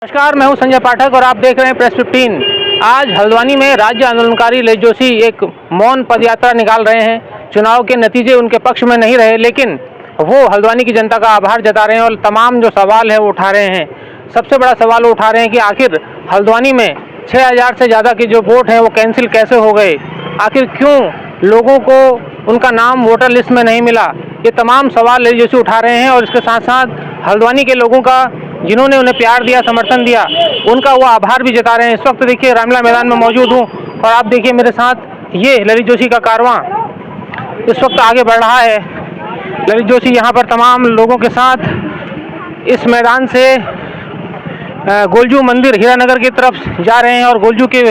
नमस्कार, मैं हूं संजय पाठक और आप देख रहे हैं प्रेस 15। आज हल्द्वानी में राज्य आंदोलनकारी ललित जोशी एक मौन पदयात्रा निकाल रहे हैं। चुनाव के नतीजे उनके पक्ष में नहीं रहे, लेकिन वो हल्द्वानी की जनता का आभार जता रहे हैं और तमाम जो सवाल है वो उठा रहे हैं। सबसे बड़ा सवाल वो उठा रहे हैं कि आखिर हल्द्वानी में 6000 से ज़्यादा के जो वोट हैं वो कैंसिल कैसे हो गए, आखिर क्यों लोगों को उनका नाम वोटर लिस्ट में नहीं मिला। ये तमाम सवाल ललित जोशी उठा रहे हैं और इसके साथ साथ हल्द्वानी के लोगों का, जिन्होंने उन्हें प्यार दिया, समर्थन दिया, उनका वो आभार भी जता रहे हैं। इस वक्त देखिए रामलीला मैदान में मौजूद हूँ और आप देखिए मेरे साथ ये ललित जोशी का कारवां इस वक्त आगे बढ़ रहा है। ललित जोशी यहाँ पर तमाम लोगों के साथ इस मैदान से गोलजू मंदिर हीरानगर की तरफ जा रहे हैं और गोलजू के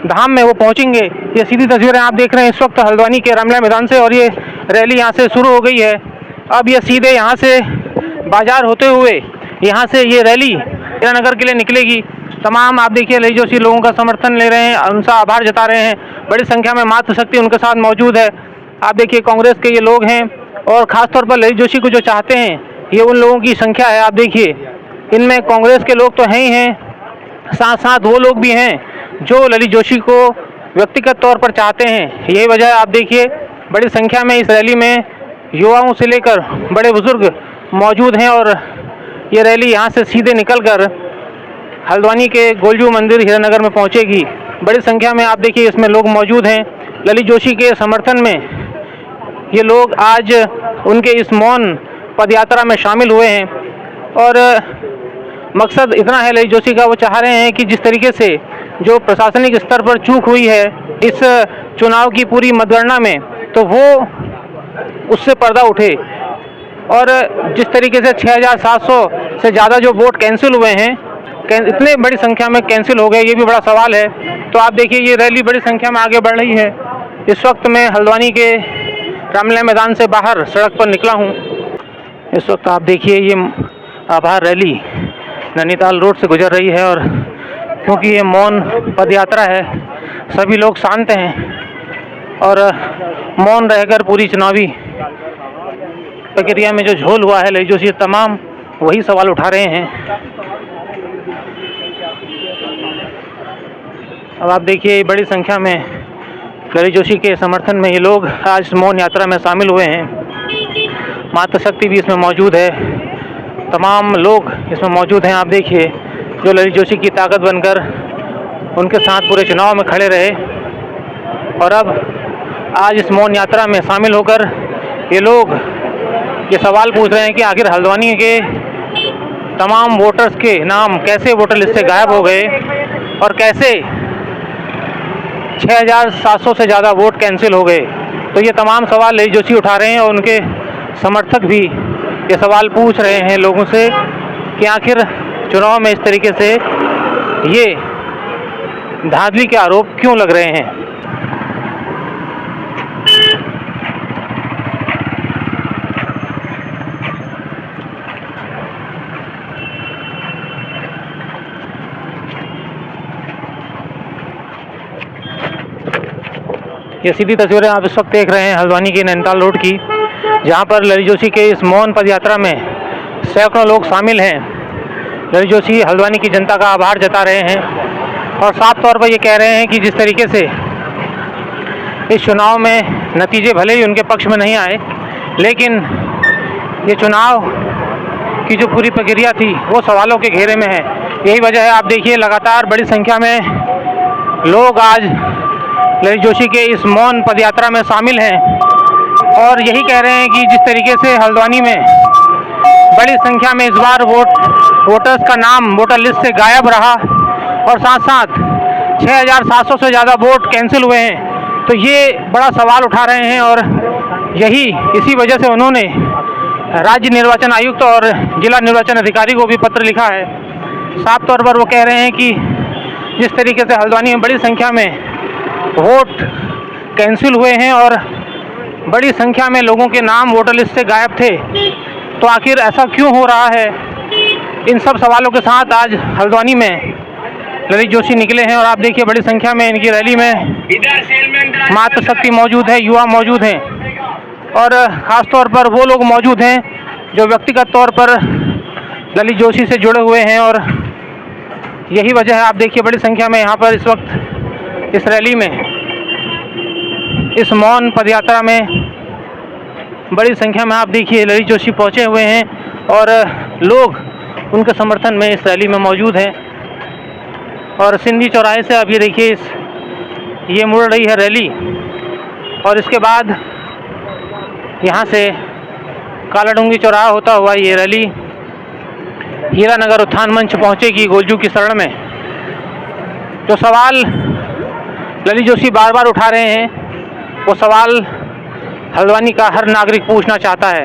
धाम में वो पहुँचेंगे। ये सीधी तस्वीरें आप देख रहे हैं इस वक्त हल्द्वानी के रामलीला मैदान से, और ये रैली यहाँ से शुरू हो गई है। अब ये सीधे यहाँ से बाजार होते हुए यहाँ से ये रैली हीरानगर के लिए निकलेगी। तमाम आप देखिए ललित जोशी लोगों का समर्थन ले रहे हैं, उनका आभार जता रहे हैं। बड़ी संख्या में मातृशक्ति उनके साथ मौजूद है। आप देखिए कांग्रेस के ये लोग हैं और ख़ासतौर पर ललित जोशी को जो चाहते हैं ये उन लोगों की संख्या है। आप देखिए इनमें कांग्रेस के लोग तो हैं ही हैं, साथ साथ वो लोग भी हैं जो ललित जोशी को व्यक्तिगत तौर पर चाहते हैं। यही वजह है, आप देखिए बड़ी संख्या में इस रैली में युवाओं से लेकर बड़े बुजुर्ग मौजूद हैं और ये रैली यहाँ से सीधे निकलकर हल्द्वानी के गोलजू मंदिर हीरानगर में पहुँचेगी। बड़ी संख्या में आप देखिए इसमें लोग मौजूद हैं। ललित जोशी के समर्थन में ये लोग आज उनके इस मौन पदयात्रा में शामिल हुए हैं और मकसद इतना है ललित जोशी का, वो चाह रहे हैं कि जिस तरीके से जो प्रशासनिक स्तर पर चूक हुई है इस चुनाव की पूरी मतगणना में, तो वो उससे पर्दा उठे। और जिस तरीके से 6700 से ज़्यादा जो वोट कैंसिल हुए हैं, इतने बड़ी संख्या में कैंसिल हो गए, ये भी बड़ा सवाल है। तो आप देखिए ये रैली बड़ी संख्या में आगे बढ़ रही है। इस वक्त मैं हल्द्वानी के रामलीला मैदान से बाहर सड़क पर निकला हूँ। इस वक्त आप देखिए ये आभार रैली नैनीताल रोड से गुजर रही है और क्योंकि ये मौन पदयात्रा है, सभी लोग शांत हैं और मौन रहकर पूरी चुनावी प्रक्रिया में जो झोल हुआ है ललित जोशी तमाम वही सवाल उठा रहे हैं। अब आप देखिए बड़ी संख्या में ललित जोशी के समर्थन में ये लोग आज मौन यात्रा में शामिल हुए हैं। मातृशक्ति भी इसमें मौजूद है, तमाम लोग इसमें मौजूद हैं। आप देखिए जो ललित जोशी की ताकत बनकर उनके साथ पूरे चुनाव में खड़े रहे और अब आज इस मौन यात्रा में शामिल होकर ये लोग ये सवाल पूछ रहे हैं कि आखिर हल्द्वानी के तमाम वोटर्स के नाम कैसे वोटर लिस्ट से गायब हो गए और कैसे 6700 से ज़्यादा वोट कैंसिल हो गए। तो ये तमाम सवाल ललित जोशी उठा रहे हैं और उनके समर्थक भी ये सवाल पूछ रहे हैं लोगों से कि आखिर चुनाव में इस तरीके से ये धांधली के आरोप क्यों लग रहे हैं। ये सीधी तस्वीरें आप इस वक्त देख रहे हैं हल्द्वानी की नैनीताल रोड की, जहां पर ललित जोशी के इस मौन पदयात्रा में सैकड़ों लोग शामिल हैं। ललित जोशी हल्द्वानी की जनता का आभार जता रहे हैं और साफ तौर पर ये कह रहे हैं कि जिस तरीके से इस चुनाव में नतीजे भले ही उनके पक्ष में नहीं आए, लेकिन ये चुनाव की जो पूरी प्रक्रिया थी वो सवालों के घेरे में है। यही वजह है, आप देखिए लगातार बड़ी संख्या में लोग आज ललित जोशी के इस मौन पदयात्रा में शामिल हैं और यही कह रहे हैं कि जिस तरीके से हल्द्वानी में बड़ी संख्या में इस बार वोटर्स का नाम वोटर लिस्ट से गायब रहा और साथ साथ 6700 से ज़्यादा वोट कैंसिल हुए हैं, तो ये बड़ा सवाल उठा रहे हैं। और इसी वजह से उन्होंने राज्य निर्वाचन आयुक्त और जिला निर्वाचन अधिकारी को भी पत्र लिखा है। साफ तौर पर वो कह रहे हैं कि जिस तरीके से हल्द्वानी में बड़ी संख्या में वोट कैंसिल हुए हैं और बड़ी संख्या में लोगों के नाम वोटर लिस्ट से गायब थे, तो आखिर ऐसा क्यों हो रहा है। इन सब सवालों के साथ आज हल्द्वानी में ललित जोशी निकले हैं और आप देखिए बड़ी संख्या में इनकी रैली में मातृशक्ति मौजूद है, युवा मौजूद हैं और ख़ास तौर पर वो लोग मौजूद हैं जो व्यक्तिगत तौर पर ललित जोशी से जुड़े हुए हैं और यही वजह है, आप देखिए बड़ी संख्या में यहाँ पर इस वक्त इस रैली में, इस मौन पदयात्रा में बड़ी संख्या में आप देखिए ललित जोशी पहुँचे हुए हैं और लोग उनके समर्थन में इस रैली में मौजूद हैं। और सिंधी चौराहे से अब ये देखिए ये मुड़ रही है रैली और इसके बाद यहाँ से कालाडूंगी चौराहा होता हुआ ये रैली हीरानगर उत्थान मंच पहुँचेगी गोलजू की शरण में। जो सवाल ललित जोशी बार बार उठा रहे हैं वो सवाल हल्द्वानी का हर नागरिक पूछना चाहता है।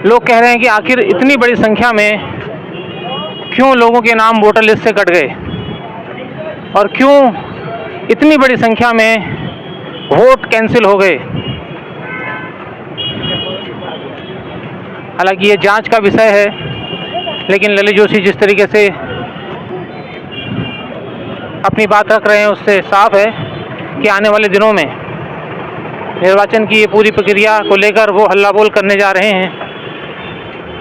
लोग कह रहे हैं कि आखिर इतनी बड़ी संख्या में क्यों लोगों के नाम वोटर लिस्ट से कट गए और क्यों इतनी बड़ी संख्या में वोट कैंसिल हो गए। हालांकि ये जांच का विषय है, लेकिन ललित जोशी जिस तरीके से अपनी बात रख रहे हैं उससे साफ है कि आने वाले दिनों में निर्वाचन की ये पूरी प्रक्रिया को लेकर वो हल्ला बोल करने जा रहे हैं।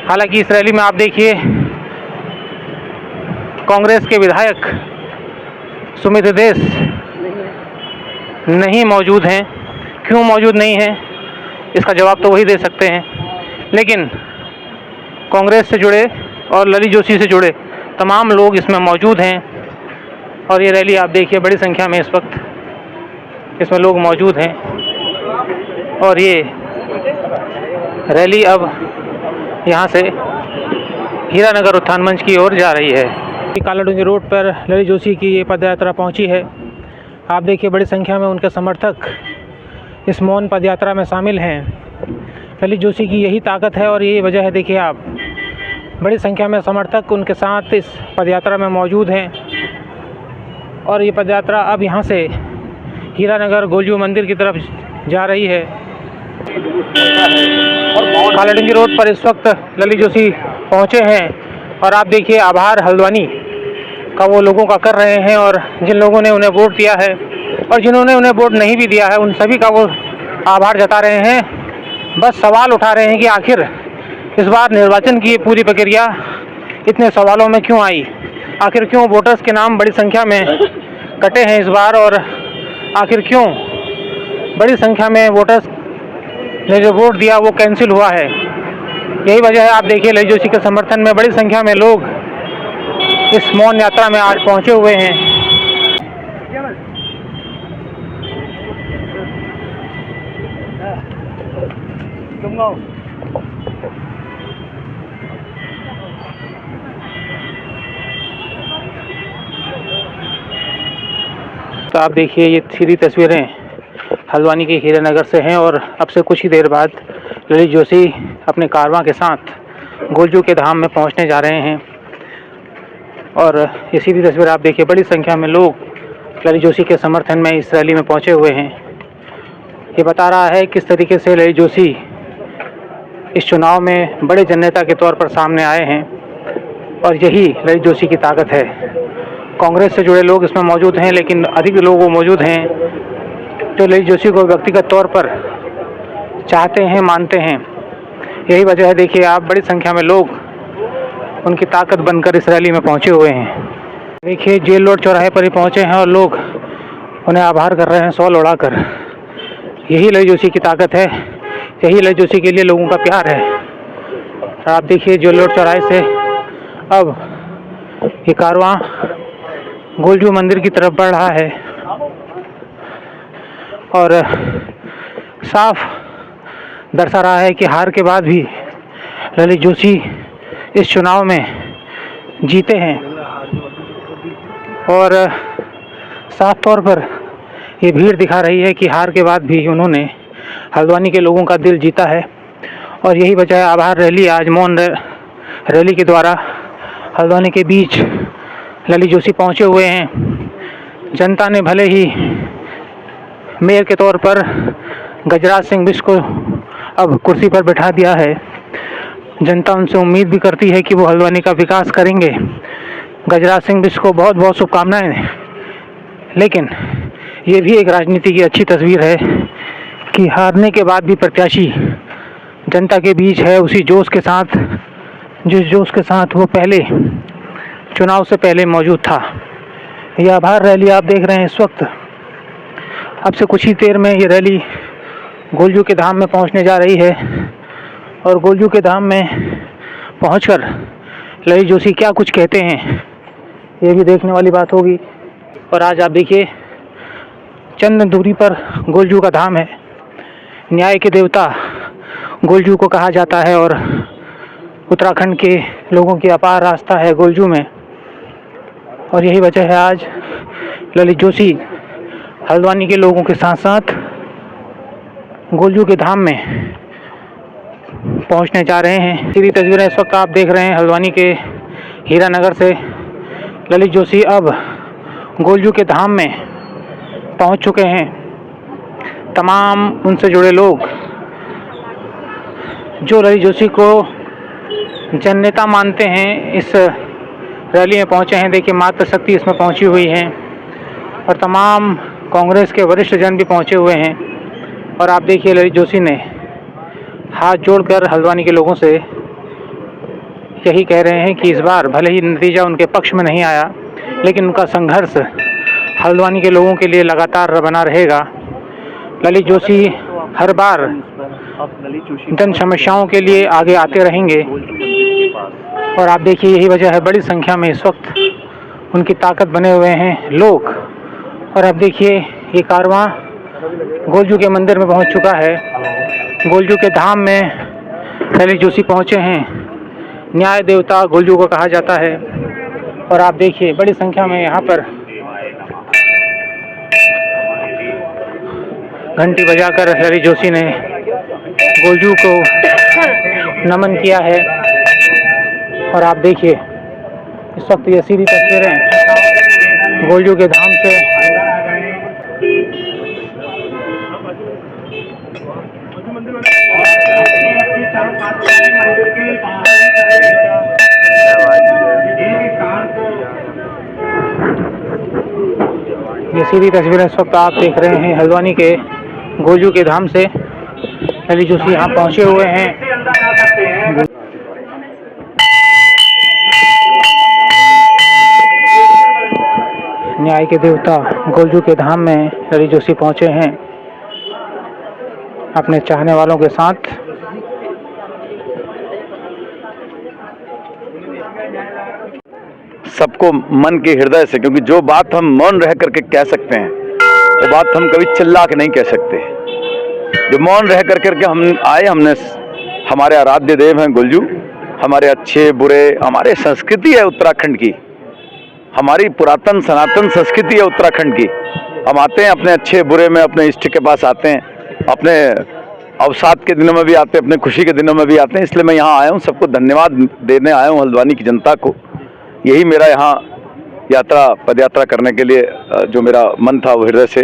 हालांकि इस रैली में आप देखिए कांग्रेस के विधायक सुमित देश नहीं मौजूद हैं। क्यों मौजूद नहीं हैं इसका जवाब तो वही दे सकते हैं, लेकिन कांग्रेस से जुड़े और ललित जोशी से जुड़े तमाम लोग इसमें मौजूद हैं। और ये रैली आप देखिए बड़ी संख्या में इस वक्त इसमें लोग मौजूद हैं और ये रैली अब यहाँ से हीरानगर उत्थान मंच की ओर जा रही है। कालाडूंगी रोड पर ललित जोशी की ये पदयात्रा पहुँची है। आप देखिए बड़ी संख्या में उनके समर्थक इस मौन पदयात्रा में शामिल हैं। ललित जोशी की यही ताकत है और यही वजह है, देखिए आप बड़ी संख्या में समर्थक उनके साथ इस पदयात्रा में मौजूद हैं। और ये पदयात्रा अब यहाँ से हीरानगर गोलजू मंदिर की तरफ जा रही है। कालाडूंगी रोड पर इस वक्त ललित जोशी पहुँचे हैं और आप देखिए आभार हल्द्वानी का वो लोगों का कर रहे हैं और जिन लोगों ने उन्हें वोट दिया है और जिन्होंने उन्हें वोट नहीं भी दिया है उन सभी का वो आभार जता रहे हैं। बस सवाल उठा रहे हैं कि आखिर इस बार निर्वाचन की पूरी प्रक्रिया इतने सवालों में क्यों आई, आखिर क्यों वोटर्स के नाम बड़ी संख्या में कटे हैं इस बार और आखिर क्यों बड़ी संख्या में वोटर्स ने जो वोट दिया वो कैंसिल हुआ है। यही वजह है, आप देखिए ललित जोशी के समर्थन में बड़ी संख्या में लोग इस मौन यात्रा में आज पहुंचे हुए हैं। तो आप देखिए ये सीधी तस्वीरें हल्द्वानी के हीरानगर से हैं और अब से कुछ ही देर बाद ललित जोशी अपने कारवां के साथ गोलजू के धाम में पहुंचने जा रहे हैं। और ये सीधी तस्वीर आप देखिए बड़ी संख्या में लोग ललित जोशी के समर्थन में इस रैली में पहुंचे हुए हैं। ये बता रहा है किस तरीके से ललित जोशी इस चुनाव में बड़े जननेता के तौर पर सामने आए हैं और यही ललित जोशी की ताकत है। कांग्रेस से जुड़े लोग इसमें मौजूद हैं, लेकिन अधिक लोग वो मौजूद हैं जो ललित जोशी को व्यक्तिगत तौर पर चाहते हैं, मानते हैं। यही वजह है, देखिए आप बड़ी संख्या में लोग उनकी ताकत बनकर इस रैली में पहुंचे हुए हैं। देखिए जेल रोड चौराहे पर ही पहुंचे हैं और लोग उन्हें आभार कर रहे हैं शॉल उड़ाकर। यही ललित जोशी की ताकत है, यही ललित जोशी के लिए लोगों का प्यार है। और आप देखिए जेल रोड चौराहे से अब ये कारवां गोलजू मंदिर की तरफ बढ़ रहा है और साफ दर्शा रहा है कि हार के बाद भी ललित जोशी इस चुनाव में जीते हैं। और साफ तौर पर ये भीड़ दिखा रही है कि हार के बाद भी उन्होंने हल्द्वानी के लोगों का दिल जीता है। और यही वजह है आभार रैली, आज मौन रैली के द्वारा हल्द्वानी के बीच ललित जोशी पहुंचे हुए हैं। जनता ने भले ही मेयर के तौर पर गजराज सिंह बिष्ट को अब कुर्सी पर बैठा दिया है, जनता उनसे उम्मीद भी करती है कि वो हल्द्वानी का विकास करेंगे। गजराज सिंह बिष्ट को बहुत बहुत शुभकामनाएं। लेकिन ये भी एक राजनीति की अच्छी तस्वीर है कि हारने के बाद भी प्रत्याशी जनता के बीच है उसी जोश के साथ, जिस जोश के साथ वो पहले चुनाव से पहले मौजूद था। यह आभार रैली आप देख रहे हैं इस वक्त। अब से कुछ ही देर में ये रैली गोलजू के धाम में पहुंचने जा रही है और गोलजू के धाम में पहुंचकर ललित जोशी क्या कुछ कहते हैं ये भी देखने वाली बात होगी। और आज आप देखिए चंद दूरी पर गोलजू का धाम है। न्याय के देवता गोलजू को कहा जाता है और उत्तराखंड के लोगों की अपार आस्था है गोलजू में। और यही वजह है आज ललित जोशी हल्द्वानी के लोगों के साथ साथ गोलजू के धाम में पहुंचने जा रहे हैं। सीधी तस्वीरें इस वक्त आप देख रहे हैं हल्द्वानी के हीरानगर से। ललित जोशी अब गोलजू के धाम में पहुंच चुके हैं। तमाम उनसे जुड़े लोग जो ललित जोशी को जननेता मानते हैं इस रैली में पहुंचे हैं। देखिए मातृ शक्ति इसमें पहुंची हुई है और तमाम कांग्रेस के वरिष्ठ जन भी पहुंचे हुए हैं। और आप देखिए ललित जोशी ने हाथ जोड़कर हल्द्वानी के लोगों से यही कह रहे हैं कि इस बार भले ही नतीजा उनके पक्ष में नहीं आया लेकिन उनका संघर्ष हल्द्वानी के लोगों के लिए लगातार बना रहेगा। ललित जोशी हर बार जन समस्याओं के लिए आगे आते रहेंगे और आप देखिए यही वजह है बड़ी संख्या में इस वक्त उनकी ताकत बने हुए हैं लोग। और अब देखिए ये कारवां गोलजू के मंदिर में पहुंच चुका है। गोलजू के धाम में ललित जोशी पहुंचे हैं। न्याय देवता गोलजू को कहा जाता है और आप देखिए बड़ी संख्या में यहाँ पर घंटी बजाकर ललित जोशी ने गोलजू को नमन किया है। और आप देखिए इस वक्त ये सीधी तस्वीरें गोलजू के धाम से। ये सीधी तस्वीरें इस वक्त आप देख रहे हैं हल्द्वानी के गोलजू के धाम से। ललित जोशी यहाँ पहुँचे हुए हैं। न्याय के देवता गोलजू के धाम में ललित जोशी पहुँचे हैं अपने चाहने वालों के साथ। सबको मन के हृदय से, क्योंकि जो बात हम मौन रह करके कह सकते हैं वो बात हम कभी चिल्ला के नहीं कह सकते। जो मौन रह करके हम आए, हमने हमारे आराध्य देव हैं गोलजू, हमारे अच्छे बुरे, हमारे संस्कृति है उत्तराखंड की, हमारी पुरातन सनातन संस्कृति है उत्तराखंड की। हम आते हैं अपने अच्छे बुरे में, अपने इष्ट के पास आते हैं, अपने अवसाद के दिनों में भी आते हैं, अपने खुशी के दिनों में भी आते हैं। इसलिए मैं यहाँ आया हूँ, सबको धन्यवाद देने आया हूँ हल्द्वानी की जनता को। यही मेरा यहाँ यात्रा पद यात्रा करने के लिए जो मेरा मन था वो हृदय से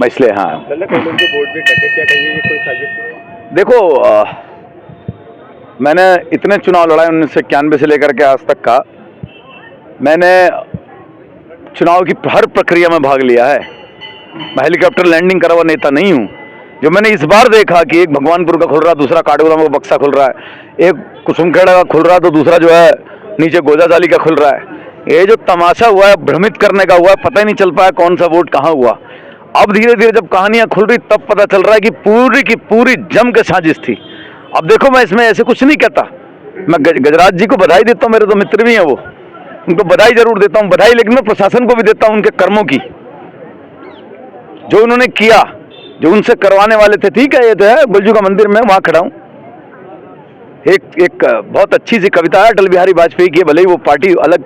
मैं इसलिए यहाँ आया हूँ। देखो मैंने इतने चुनाव लड़ाए 1991 से लेकर के आज तक का, मैंने चुनाव की हर प्रक्रिया में भाग लिया है। मैं हेलीकॉप्टर लैंडिंग करा हुआ नेता नहीं हूँ। जो मैंने इस बार देखा कि एक भगवानपुर का खुल रहा, दूसरा काठगोदाम का बक्सा खुल रहा है, एक कुसुमखेड़ा का खुल रहा तो दूसरा जो है नीचे गोजाजाली का खुल रहा है। ये जो तमाशा हुआ है, भ्रमित करने का हुआ है, पता ही नहीं चल पाया कौन सा वोट कहाँ हुआ। अब धीरे धीरे जब कहानियां खुल रही तब पता चल रहा है कि पूरी की पूरी जम के साजिश थी। अब देखो मैं इसमें ऐसे कुछ नहीं कहता, मैं गजराज जी को बधाई देता हूँ, मेरे तो मित्र भी हैं वो, उनको बधाई जरूर देता हूँ बधाई, लेकिन मैं प्रशासन को भी देता हूँ उनके कर्मों की, जो उन्होंने किया, जो उनसे करवाने वाले थे। ठीक है, ये तो है गोलजू का मंदिर में वहाँ खड़ा हूँ। एक बहुत अच्छी सी कविता है अटल बिहारी वाजपेयी की, भले ही वो पार्टी अलग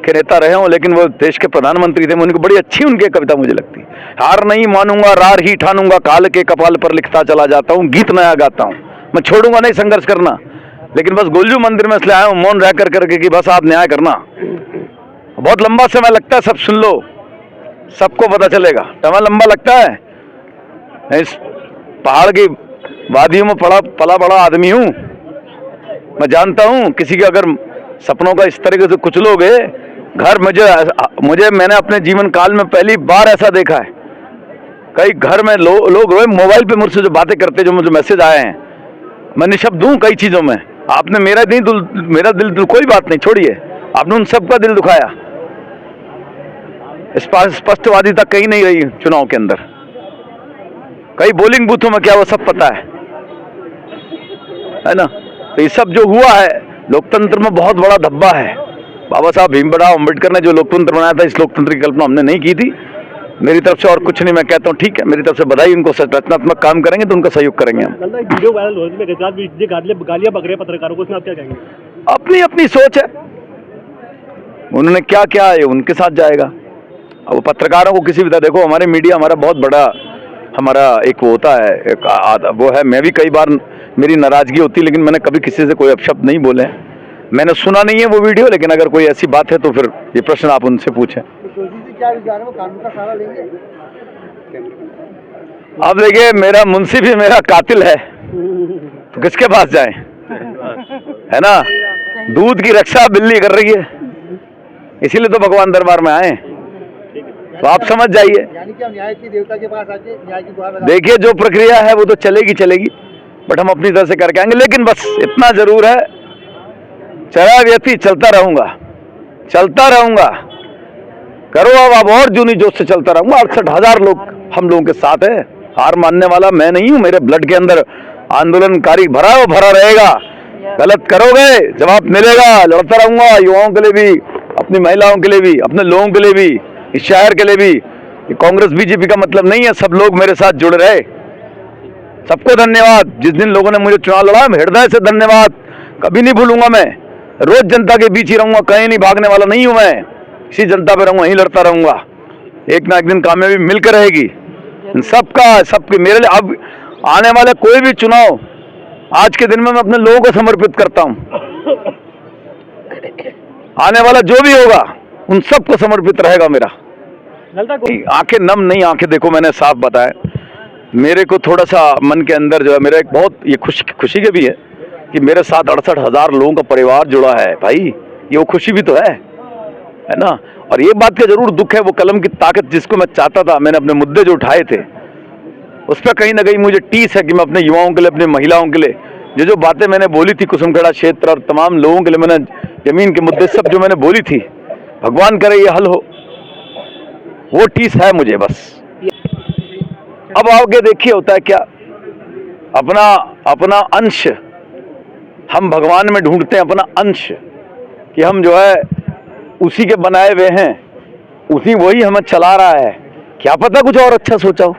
के नेता रहे हों लेकिन वो देश के प्रधानमंत्री थे, उनको बड़ी अच्छी उनकी कविता मुझे लगती। हार नहीं मानूंगा, रार ही ठानूंगा, काल के कपाल पर लिखता चला जाता हूँ, गीत नया गाता हूँ, मैं छोड़ूंगा नहीं संघर्ष करना। लेकिन बस गोलजू मंदिर में इसलिए आया हूँ मौन रह करके कि बस आप न्याय करना। बहुत लंबा समय लगता है, सब सुन लो, सबको पता चलेगा। समय लंबा लगता है, इस पहाड़ की वादियों में पला बड़ा आदमी हूँ, मैं जानता हूँ किसी के अगर सपनों का इस तरीके से कुचलोगे घर, मुझे मैंने अपने जीवन काल में पहली बार ऐसा देखा है। कई घर में लोग मोबाइल पे मुझसे जो बातें करते, जो मुझे मैसेज आए हैं, मैं निशब्द हूँ कई चीज़ों में। आपने मेरा दिल कोई बात नहीं, छोड़िए, आपने उन सबका दिल दुखाया। स्पष्टवादिता कहीं नहीं रही चुनाव के अंदर। कई पोलिंग बूथों में क्या वो सब पता है ना। तो ये सब जो हुआ है लोकतंत्र में बहुत बड़ा धब्बा है। बाबा साहब भीमराव अम्बेडकर ने जो लोकतंत्र बनाया था, इस लोकतंत्र की कल्पना हमने नहीं की थी। मेरी तरफ से और कुछ नहीं, मैं कहता हूँ ठीक है, मेरी तरफ से बधाई। उनको रचनात्मक काम करेंगे तो उनका सहयोग करेंगे हम। वीडियो वायरल हो रही है, गालियां बक रहे पत्रकारों को, उसमें आप क्या कहेंगे? अपनी अपनी सोच है, उन्होंने क्या क्या है उनके साथ जाएगा। अब पत्रकारों को किसी भी तरह, देखो हमारे मीडिया हमारा बहुत बड़ा, हमारा एक वो होता है, एक वो है। मैं भी कई बार मेरी नाराजगी होती है, लेकिन मैंने कभी किसी से कोई अपशब्द नहीं बोले। मैंने सुना नहीं है वो वीडियो, लेकिन अगर कोई ऐसी बात है तो फिर ये प्रश्न आप उनसे पूछें। क्या विचार है, वो कानून का सहारा लेंगे? आप देखिए, मेरा मुंशी भी मेरा कातिल है तो किसके पास जाएं, है ना। दूध की रक्षा बिल्ली कर रही है, इसीलिए तो भगवान दरबार में आए। तो आप समझ जाइए, यानी कि हम न्याय की देवता के पास आके न्याय की गुहार लगा। देखिए जो प्रक्रिया है वो तो चलेगी, बट हम अपनी तरह से करके आएंगे। लेकिन बस इतना जरूर है, चला व्यक्ति चलता रहूंगा। करो अब और जूनी जोश से चलता रहूंगा। 68,000 लोग हम लोगों के साथ है। हार मानने वाला मैं नहीं हूं, मेरे ब्लड के अंदर आंदोलनकारी भरा है, वो भरा रहेगा। गलत करोगे जवाब मिलेगा, लड़ता रहूंगा, युवाओं के लिए भी, अपनी महिलाओं के लिए भी, अपने लोगों के लिए भी, इस शहर के लिए भी। ये कांग्रेस बीजेपी का मतलब नहीं है, सब लोग मेरे साथ जुड़ रहे। सबको धन्यवाद। जिस दिन लोगों ने मुझे चुनाव लड़ा, हृदय से धन्यवाद, कभी नहीं भूलूंगा। मैं रोज जनता के बीच ही रहूंगा, कहीं नहीं भागने वाला नहीं हूं मैं। इसी जनता पे रहूंगा, यहीं लड़ता रहूंगा। एक ना एक दिन कामयाबी मिलकर रहेगी सबके मेरे लिए। अब आने वाले कोई भी चुनाव आज के दिन में मैं अपने लोगों को समर्पित करता हूं। आने वाला जो भी होगा उन सबको समर्पित रहेगा मेरा। आंखें नम नहीं, आंखें देखो, मैंने साफ बताया। मेरे को थोड़ा सा मन के अंदर जो है, मेरा एक बहुत ये खुशी के भी है कि मेरे साथ 68,000 लोगों का परिवार जुड़ा है भाई। ये वो खुशी भी तो है ना। और ये बात का जरूर दुख है, वो कलम की ताकत जिसको मैं चाहता था, मैंने अपने मुद्दे जो उठाए थे उस पर कहीं ना कहीं मुझे टीस है कि मैं अपने युवाओं के लिए, अपनी महिलाओं के लिए जो बातें मैंने बोली थी, कुसुमखेड़ा क्षेत्र और तमाम लोगों के लिए मैंने जमीन के मुद्दे सब जो मैंने बोली थी, भगवान करे ये हल हो, वो टीस है मुझे बस। अब आगे देखिए होता है क्या, अपना अंश हम भगवान में ढूंढते हैं, अपना अंश कि हम जो है उसी के बनाए हुए हैं, वही हमें चला रहा है। क्या पता कुछ और अच्छा सोचा हो।